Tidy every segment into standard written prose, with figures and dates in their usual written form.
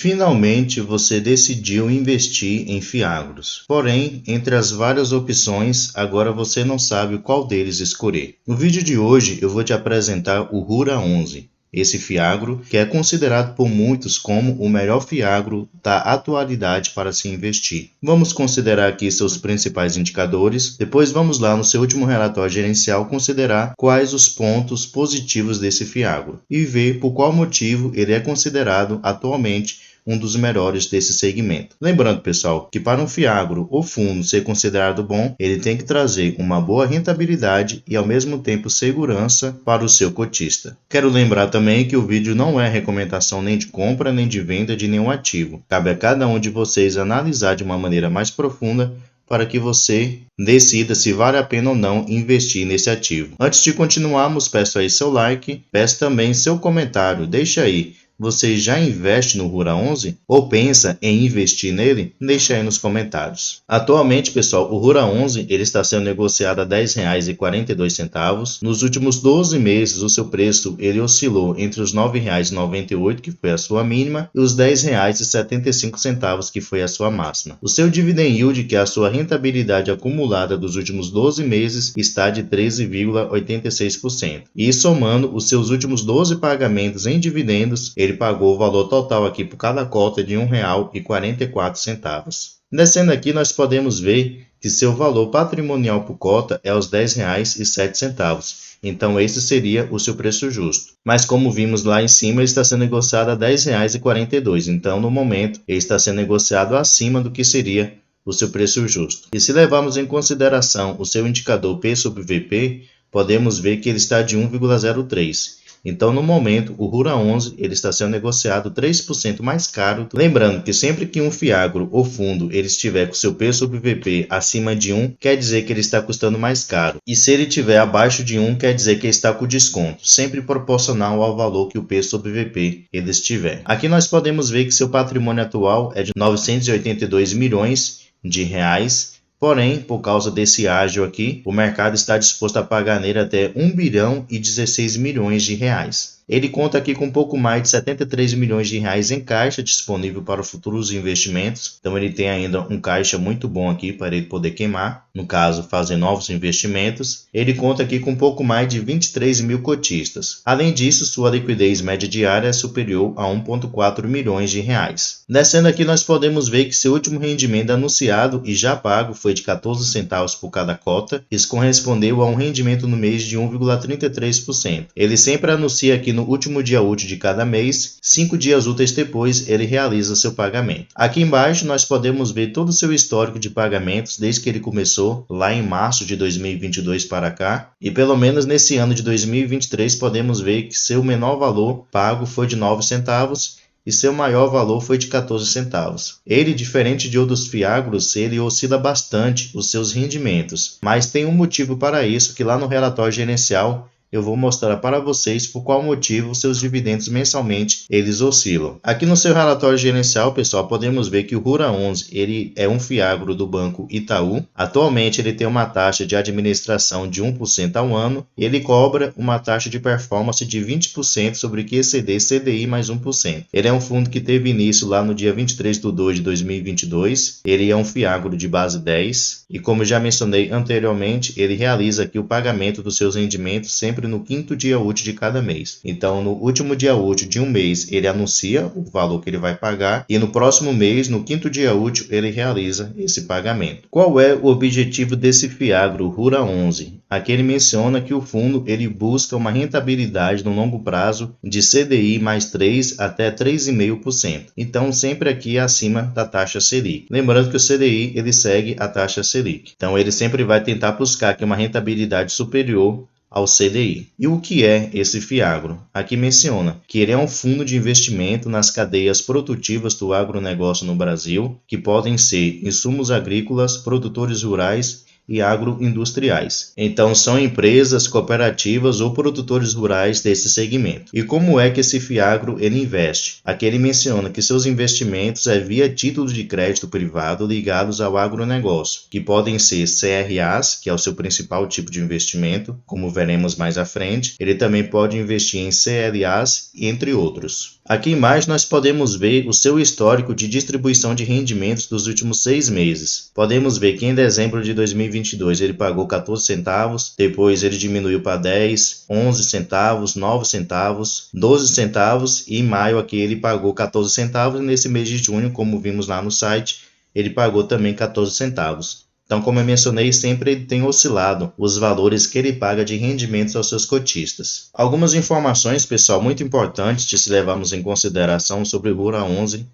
Finalmente você decidiu investir em Fiagros. Porém, entre as várias opções, agora você não sabe qual deles escolher. No vídeo de hoje eu vou te apresentar o Rura 11. Esse fiagro, que é considerado por muitos como o melhor fiagro da atualidade para se investir. Vamos considerar aqui seus principais indicadores, depois vamos lá no seu último relatório gerencial considerar quais os pontos positivos desse fiagro e ver por qual motivo ele é considerado atualmente um dos melhores desse segmento. Lembrando, pessoal, que para um fiagro ou fundo ser considerado bom, ele tem que trazer uma boa rentabilidade e ao mesmo tempo segurança para o seu cotista. Quero lembrar também que o vídeo não é recomendação nem de compra nem de venda de nenhum ativo. Cabe a cada um de vocês analisar de uma maneira mais profunda para que você decida se vale a pena ou não investir nesse ativo. Antes de continuarmos, peço aí seu like, peço também seu comentário, deixa aí. Você já investe no Rura 11 ou pensa em investir nele? Deixa aí nos comentários. Atualmente, pessoal, o Rura 11 ele está sendo negociado a R$ 10,42. Nos últimos 12 meses, o seu preço ele oscilou entre os R$ 9,98, que foi a sua mínima, e os R$ 10,75, que foi a sua máxima. O seu dividend yield, que é a sua rentabilidade acumulada dos últimos 12 meses, está de 13,86%. E somando os seus últimos 12 pagamentos em dividendos, ele pagou o valor total aqui por cada cota de R$ 1,44. Descendo aqui, nós podemos ver que seu valor patrimonial por cota é os R$ 10,07. Então, esse seria o seu preço justo. Mas como vimos lá em cima, ele está sendo negociado a R$ 10,42. Então, no momento, ele está sendo negociado acima do que seria o seu preço justo. E se levarmos em consideração o seu indicador P sobre VP, podemos ver que ele está de 1,03. Então, no momento, o Rura 11 ele está sendo negociado 3% mais caro. Lembrando que sempre que um fiagro ou fundo ele estiver com seu P sobre VP acima de 1, quer dizer que ele está custando mais caro. E se ele estiver abaixo de 1, quer dizer que ele está com desconto, sempre proporcional ao valor que o P sobre VP ele estiver. Aqui nós podemos ver que seu patrimônio atual é de 982 milhões de reais. Porém, por causa desse ágio aqui, o mercado está disposto a pagar nele até 1 bilhão e 16 milhões de reais. Ele conta aqui com um pouco mais de 73 milhões de reais em caixa disponível para futuros investimentos. Então ele tem ainda um caixa muito bom aqui para ele poder queimar, no caso fazer novos investimentos. Ele conta aqui com um pouco mais de 23 mil cotistas. Além disso, sua liquidez média diária é superior a 1,4 milhões de reais. Descendo aqui nós podemos ver que seu último rendimento anunciado e já pago foi de 14 centavos por cada cota. Isso correspondeu a um rendimento no mês de 1,33%. Ele sempre anuncia aqui no último dia útil de cada mês, 5 dias úteis depois ele realiza seu pagamento. Aqui embaixo nós podemos ver todo o seu histórico de pagamentos desde que ele começou lá em março de 2022 para cá, e pelo menos nesse ano de 2023 podemos ver que seu menor valor pago foi de 9 centavos e seu maior valor foi de 14 centavos. Ele, diferente de outros fiagros, ele oscila bastante os seus rendimentos, mas tem um motivo para isso que lá no relatório gerencial eu vou mostrar para vocês por qual motivo seus dividendos mensalmente eles oscilam. Aqui no seu relatório gerencial, pessoal, podemos ver que o Rura 11 ele é um fiagro do Banco Itaú. Atualmente ele tem uma taxa de administração de 1% ao ano e ele cobra uma taxa de performance de 20% sobre o que exceder CDI mais 1%. Ele é um fundo que teve início lá no dia 23/2/2022. Ele é um fiagro de base 10 e, como já mencionei anteriormente, ele realiza aqui o pagamento dos seus rendimentos sempre no 5º dia útil de cada mês. Então, no último dia útil de um mês, ele anuncia o valor que ele vai pagar e no próximo mês, no 5º dia útil, ele realiza esse pagamento. Qual é o objetivo desse fiagro Rura 11? Aqui ele menciona que o fundo ele busca uma rentabilidade no longo prazo de CDI mais 3 até 3,5%. Então, sempre aqui acima da taxa Selic. Lembrando que o CDI ele segue a taxa Selic. Então, ele sempre vai tentar buscar aqui uma rentabilidade superior ao CDI. E o que é esse fiagro? Aqui menciona que ele é um fundo de investimento nas cadeias produtivas do agronegócio no Brasil, que podem ser insumos agrícolas, produtores rurais e agroindustriais. Então, são empresas, cooperativas ou produtores rurais desse segmento. E como é que esse fiagro ele investe? Aqui ele menciona que seus investimentos é via títulos de crédito privado ligados ao agronegócio, que podem ser CRAs, que é o seu principal tipo de investimento, como veremos mais à frente. Ele também pode investir em CLAs, entre outros. Aqui embaixo nós podemos ver o seu histórico de distribuição de rendimentos dos últimos 6 meses. Podemos ver que em dezembro de 2022 ele pagou 14 centavos, depois ele diminuiu para 10, 11 centavos, 9 centavos, 12 centavos e em maio aqui ele pagou 14 centavos e nesse mês de junho, como vimos lá no site, ele pagou também 14 centavos. Então, como eu mencionei, sempre ele tem oscilado os valores que ele paga de rendimentos aos seus cotistas. Algumas informações, pessoal, muito importantes de se levarmos em consideração sobre o RURA 11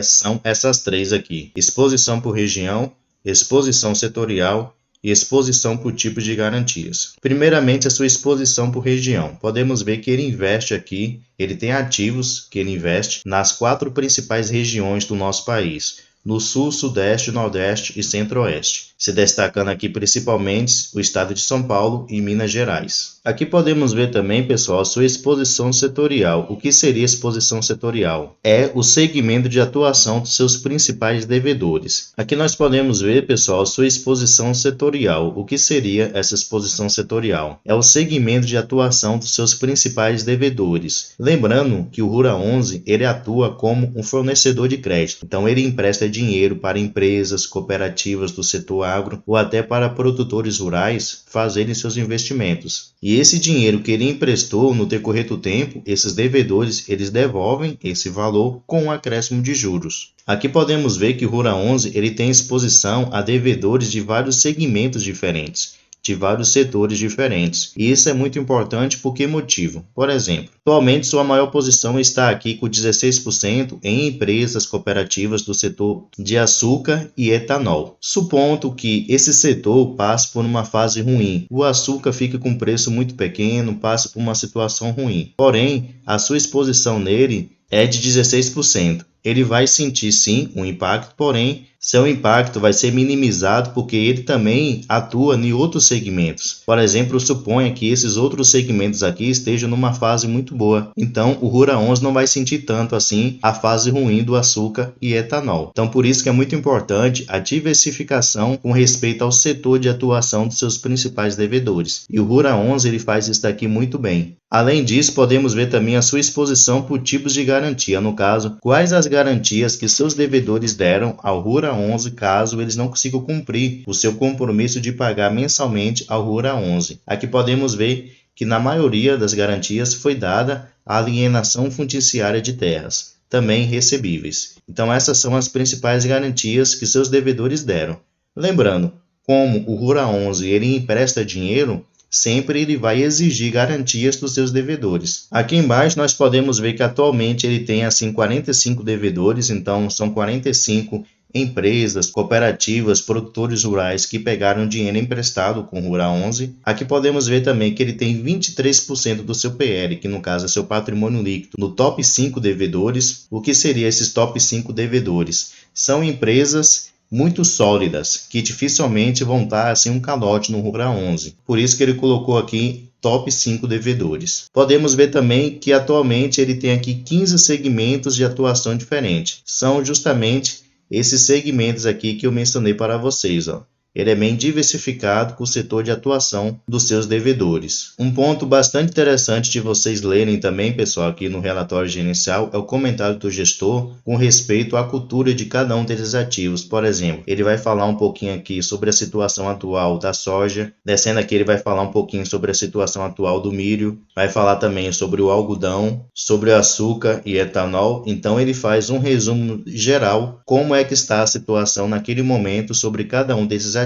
são essas três aqui: exposição por região, exposição setorial e exposição por tipo de garantias. Primeiramente, a sua exposição por região. Podemos ver que ele investe aqui, ele tem ativos que ele investe nas 4 principais regiões do nosso país: no Sul, Sudeste, Nordeste e Centro-Oeste, se destacando aqui principalmente o estado de São Paulo e Minas Gerais. Aqui podemos ver também, pessoal, a sua exposição setorial. O que seria exposição setorial? É o segmento de atuação dos seus principais devedores. Aqui nós podemos ver, pessoal, a sua exposição setorial. O que seria essa exposição setorial? É o segmento de atuação dos seus principais devedores. Lembrando que o RURA 11 ele atua como um fornecedor de crédito. Então ele empresta dinheiro para empresas, cooperativas do setor agro ou até para produtores rurais fazerem seus investimentos. E esse dinheiro que ele emprestou no decorrer do tempo, esses devedores eles devolvem esse valor com um acréscimo de juros. Aqui podemos ver que o RURA 11 ele tem exposição a devedores de vários segmentos diferentes, de vários setores diferentes. E isso é muito importante por que motivo? Por exemplo, atualmente sua maior posição está aqui com 16% em empresas cooperativas do setor de açúcar e etanol. Supondo que esse setor passe por uma fase ruim, o açúcar fica com preço muito pequeno, passa por uma situação ruim. Porém, a sua exposição nele é de 16%. Ele vai sentir sim um impacto, porém seu impacto vai ser minimizado porque ele também atua em outros segmentos. Por exemplo, suponha que esses outros segmentos aqui estejam numa fase muito boa. Então, o RURA 11 não vai sentir tanto assim a fase ruim do açúcar e etanol. Então, por isso que é muito importante a diversificação com respeito ao setor de atuação dos seus principais devedores. E o RURA 11 ele faz isso daqui muito bem. Além disso, podemos ver também a sua exposição por tipos de garantia. No caso, quais as garantias que seus devedores deram ao RURA 11 caso eles não consigam cumprir o seu compromisso de pagar mensalmente ao RURA 11. Aqui podemos ver que na maioria das garantias foi dada a alienação fundiária de terras, também recebíveis. Então essas são as principais garantias que seus devedores deram. Lembrando, como o RURA 11 ele empresta dinheiro, sempre ele vai exigir garantias dos seus devedores. Aqui embaixo nós podemos ver que atualmente ele tem assim 45 devedores, então são 45 empresas, cooperativas, produtores rurais que pegaram dinheiro emprestado com o RURA 11. Aqui podemos ver também que ele tem 23% do seu PL, que no caso é seu patrimônio líquido, no top 5 devedores. O que seria esses top 5 devedores? São empresas muito sólidas, que dificilmente vão dar assim um calote no RURA 11. Por isso que ele colocou aqui top 5 devedores. Podemos ver também que atualmente ele tem aqui 15 segmentos de atuação diferentes. São justamente esses segmentos aqui que eu mencionei para vocês, ó. Ele é bem diversificado com o setor de atuação dos seus devedores. Um ponto bastante interessante de vocês lerem também, pessoal, aqui no relatório gerencial, é o comentário do gestor com respeito à cultura de cada um desses ativos. Por exemplo, ele vai falar um pouquinho aqui sobre a situação atual da soja, descendo aqui ele vai falar um pouquinho sobre a situação atual do milho, vai falar também sobre o algodão, sobre o açúcar e etanol. Então ele faz um resumo geral como é que está a situação naquele momento sobre cada um desses ativos.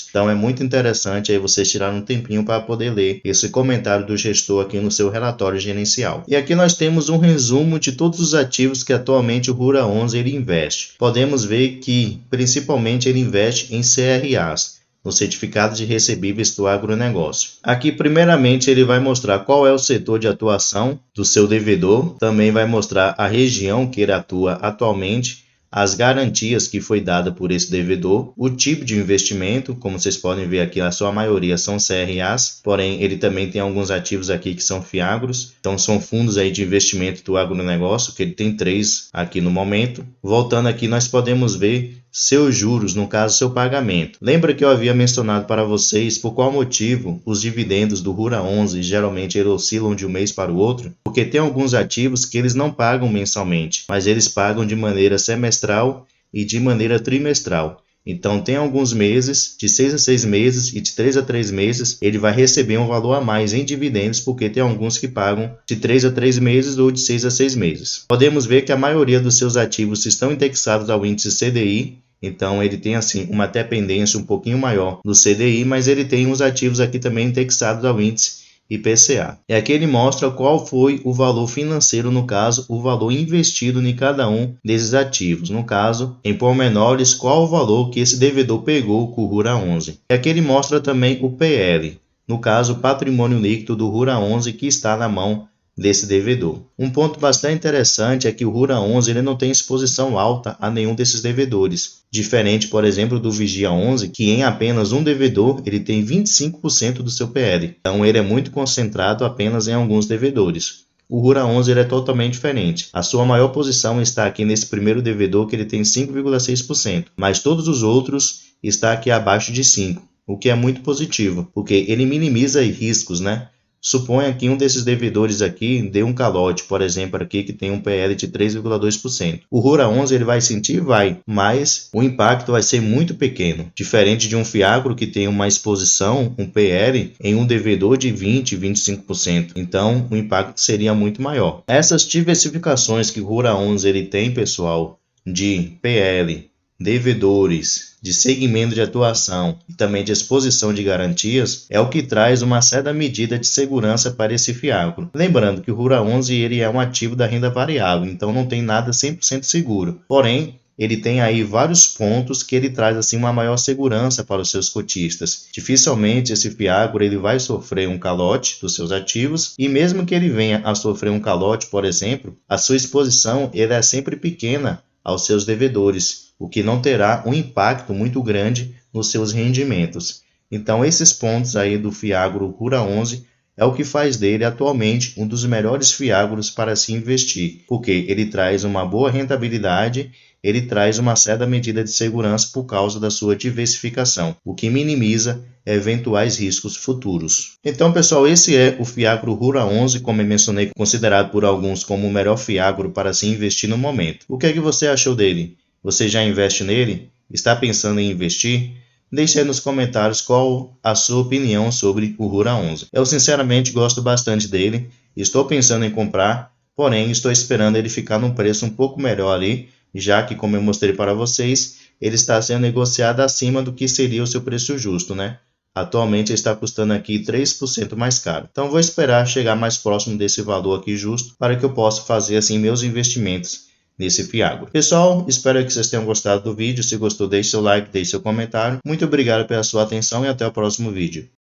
Então é muito interessante aí vocês tirarem um tempinho para poder ler esse comentário do gestor aqui no seu relatório gerencial. E aqui nós temos um resumo de todos os ativos que atualmente o RURA 11 ele investe. Podemos ver que principalmente ele investe em CRAs, no certificado de recebíveis do agronegócio. Aqui, primeiramente, ele vai mostrar qual é o setor de atuação do seu devedor, também vai mostrar a região que ele atua atualmente. as garantias que foi dada por esse devedor, o tipo de investimento, como vocês podem ver aqui, a sua maioria são CRAs, porém ele também tem alguns ativos aqui que são FIAGROS, então são fundos aí de investimento do agronegócio, que ele tem 3 aqui no momento. Voltando aqui, nós podemos ver seus juros, no caso seu pagamento. Lembra que eu havia mencionado para vocês por qual motivo os dividendos do Rura 11 geralmente eles oscilam de um mês para o outro? Porque tem alguns ativos que eles não pagam mensalmente, mas eles pagam de maneira semestral e de maneira trimestral. Então tem alguns meses, de 6 a 6 meses e de 3 a 3 meses, ele vai receber um valor a mais em dividendos, porque tem alguns que pagam de 3 a 3 meses ou de 6 a 6 meses. Podemos ver que a maioria dos seus ativos estão indexados ao índice CDI, então ele tem assim uma dependência um pouquinho maior do CDI, mas ele tem uns ativos aqui também indexados ao índice IPCA. E aqui ele mostra qual foi o valor financeiro, no caso, o valor investido em cada um desses ativos. No caso, em pormenores, qual o valor que esse devedor pegou com o Rura 11. E aqui ele mostra também o PL, no caso, o patrimônio líquido do Rura 11 que está na mão desse devedor. Um ponto bastante interessante é que o Rura 11 ele não tem exposição alta a nenhum desses devedores, diferente, por exemplo, do Vigia 11, que em apenas um devedor ele tem 25% do seu PL. Então ele é muito concentrado apenas em alguns devedores. O Rura 11 ele é totalmente diferente. A sua maior posição está aqui nesse primeiro devedor, que ele tem 5,6%, mas todos os outros estão aqui abaixo de 5%, o que é muito positivo, porque ele minimiza riscos, né? Suponha que um desses devedores aqui dê um calote, por exemplo, aqui que tem um PL de 3,2%. O Rura 11 ele vai sentir? Vai, mas o impacto vai ser muito pequeno, diferente de um Fiagro que tem uma exposição, um PL, em um devedor de 20, 25%. Então, o impacto seria muito maior. Essas diversificações que o Rura 11 ele tem, pessoal, de PL, devedores, de segmento de atuação e também de exposição de garantias, é o que traz uma certa medida de segurança para esse Fiagro. Lembrando que o Rura 11 ele é um ativo da renda variável, então não tem nada 100% seguro. Porém, ele tem aí vários pontos que ele traz assim uma maior segurança para os seus cotistas. Dificilmente esse Fiagro ele vai sofrer um calote dos seus ativos, e mesmo que ele venha a sofrer um calote, por exemplo, a sua exposição ele é sempre pequena aos seus devedores, o que não terá um impacto muito grande nos seus rendimentos. Então esses pontos aí do Fiagro Rura 11 é o que faz dele atualmente um dos melhores Fiagros para se investir, porque ele traz uma boa rentabilidade, ele traz uma certa medida de segurança por causa da sua diversificação, o que minimiza eventuais riscos futuros. Então, pessoal, esse é o Fiagro Rura 11, como eu mencionei, considerado por alguns como o melhor Fiagro para se investir no momento. O que é que você achou dele? Você já investe nele? Está pensando em investir? Deixe aí nos comentários qual a sua opinião sobre o Rura 11. Eu sinceramente gosto bastante dele, estou pensando em comprar, porém estou esperando ele ficar num preço um pouco melhor ali, já que, como eu mostrei para vocês, ele está sendo negociado acima do que seria o seu preço justo, né? Atualmente está custando aqui 3% mais caro. Então vou esperar chegar mais próximo desse valor aqui justo para que eu possa fazer assim meus investimentos nesse Fiagro. Pessoal, espero que vocês tenham gostado do vídeo. Se gostou, deixe seu like, deixe seu comentário. Muito obrigado pela sua atenção e até o próximo vídeo.